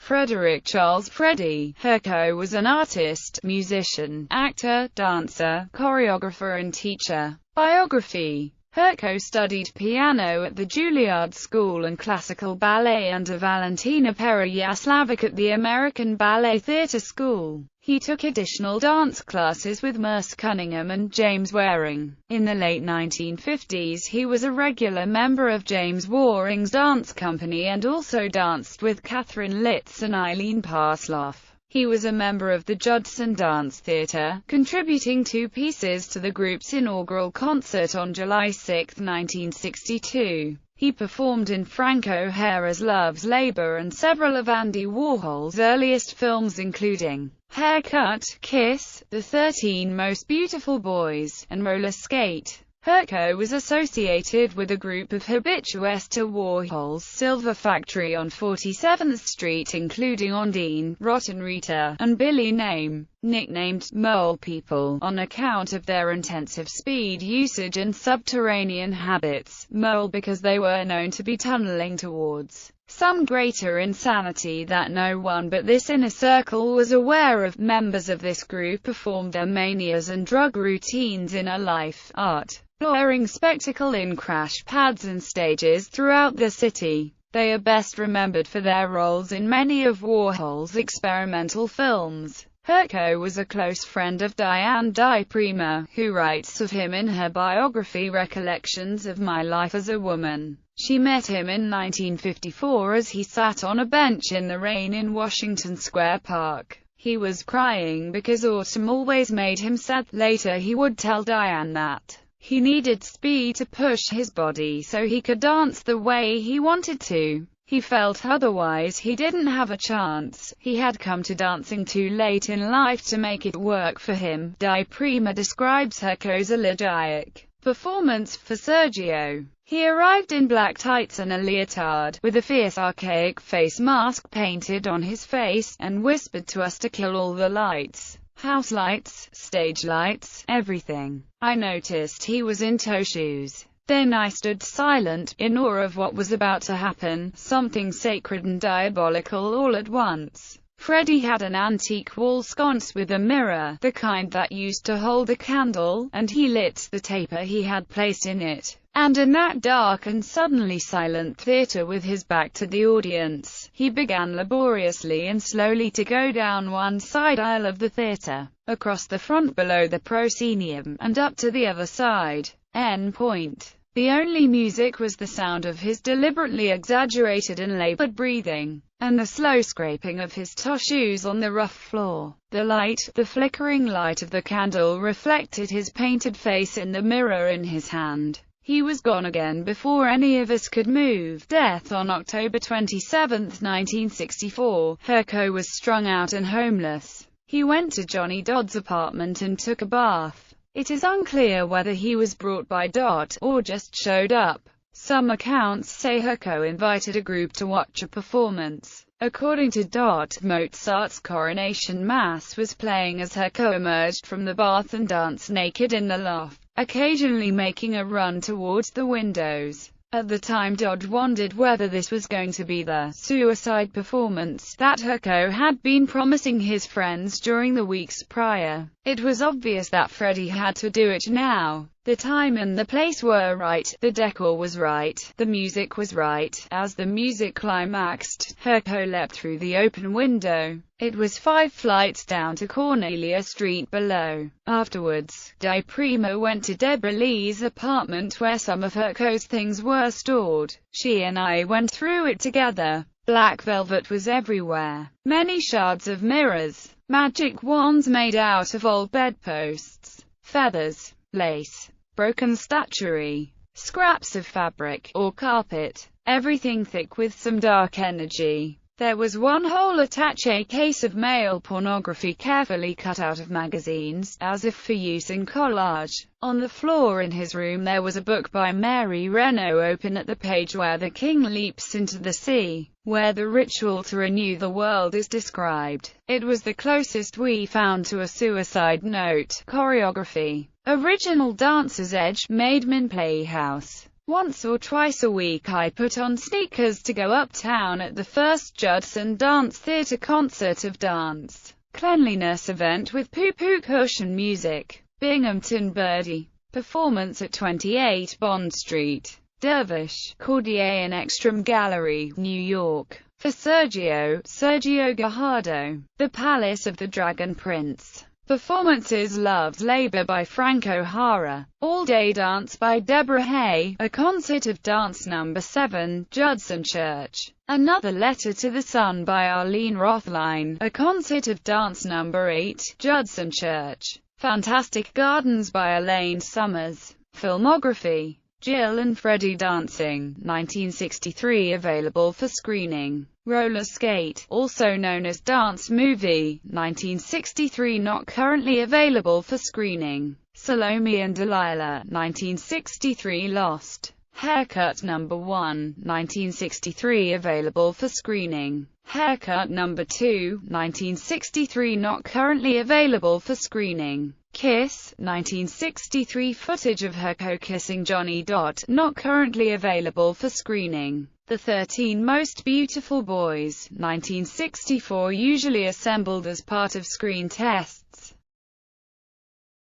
Frederick Charles Freddie Herko was an artist, musician, actor, dancer, choreographer and teacher. Biography. Herko studied piano at the Juilliard School and classical ballet under Valentina Pereyaslawicz at the American Ballet Theatre School. He took additional dance classes with Merce Cunningham and James Waring. In the late 1950s he was a regular member of James Waring's dance company and also danced with Catherine Litz and Eileen Parsloff. He was a member of the Judson Dance Theatre, contributing 2 pieces to the group's inaugural concert on July 6, 1962. He performed in Frank O'Hara's Love's Labour and several of Andy Warhol's earliest films including Haircut, Kiss, The 13 Most Beautiful Boys, and Roller Skate. Herko was associated with a group of habitués to Warhol's Silver Factory on 47th Street including Ondine, Rotten Rita, and Billy Name, nicknamed Mole People on account of their intensive speed usage and subterranean habits, Mole because they were known to be tunneling towards some greater insanity that no one but this inner circle was aware of. Members of this group performed their manias and drug routines in a life, art, luring spectacle in crash pads and stages throughout the city. They are best remembered for their roles in many of Warhol's experimental films. Herko was a close friend of Diane di Prima, who writes of him in her biography Recollections of My Life as a Woman. She met him in 1954 as he sat on a bench in the rain in Washington Square Park. He was crying because autumn always made him sad. Later he would tell Diane that he needed speed to push his body so he could dance the way he wanted to. He felt otherwise he didn't have a chance. He had come to dancing too late in life to make it work for him. Di Prima describes Herko's elegiac performance for Sergio. He arrived in black tights and a leotard, with a fierce archaic face mask painted on his face, and whispered to us to kill all the lights. House lights, stage lights, everything. I noticed he was in toe shoes. Then I stood silent, in awe of what was about to happen, something sacred and diabolical all at once. Freddie had an antique wall sconce with a mirror, the kind that used to hold a candle, and he lit the taper he had placed in it. And in that dark and suddenly silent theatre with his back to the audience, he began laboriously and slowly to go down one side aisle of the theatre, across the front below the proscenium, and up to the other side. End point. The only music was the sound of his deliberately exaggerated and labored breathing, and the slow scraping of his toe shoes on the rough floor. The light, the flickering light of the candle reflected his painted face in the mirror in his hand. He was gone again before any of us could move. Death on October 27, 1964. Herko was strung out and homeless. He went to Johnny Dodd's apartment and took a bath. It is unclear whether he was brought by Dodd, or just showed up. Some accounts say Herko invited a group to watch a performance. According to Dodd, Mozart's Coronation Mass was playing as Herko emerged from the bath and danced naked in the loft, occasionally making a run towards the windows. At the time Dodd wondered whether this was going to be the suicide performance that Herko had been promising his friends during the weeks prior. It was obvious that Freddie had to do it now. The time and the place were right, the decor was right, the music was right. As the music climaxed, Herko leapt through the open window. It was 5 flights down to Cornelia Street below. Afterwards, Di Prima went to Deborah Lee's apartment where some of Herko's things were stored. She and I went through it together. Black velvet was everywhere. Many shards of mirrors. Magic wands made out of old bedposts. Feathers. Lace. Broken statuary. Scraps of fabric, or carpet. Everything thick with some dark energy. There was one whole attaché case of male pornography carefully cut out of magazines, as if for use in collage. On the floor in his room there was a book by Mary Renault open at the page where the king leaps into the sea, where the ritual to renew the world is described. It was the closest we found to a suicide note. Choreography. Original Dancer's Edge, Maidman Playhouse. Once or twice a week I put on sneakers to go uptown at the first Judson Dance Theatre concert of dance cleanliness event with poo-poo cushion music. Binghamton Birdie. Performance at 28 Bond Street. Dervish, Cordier and Ekstrom Gallery, New York. For Sergio Gajardo. The Palace of the Dragon Prince. Performances: Love's Labor by Frank O'Hara, All Day Dance by Deborah Hay, A Concert of Dance No. 7, Judson Church, Another Letter to the Sun by Arlene Rothline, A Concert of Dance No. 8, Judson Church, Fantastic Gardens by Elaine Summers. Filmography: Jill and Freddie Dancing, 1963, available for screening. Roller Skate, also known as Dance Movie, 1963, not currently available for screening. Salome and Delilah, 1963, Lost. Haircut No. 1, 1963, available for screening. Haircut No. 2, 1963, not currently available for screening. Kiss, 1963, footage of Herko kissing Johnny. Not currently available for screening. The 13 Most Beautiful Boys, 1964, usually assembled as part of screen tests.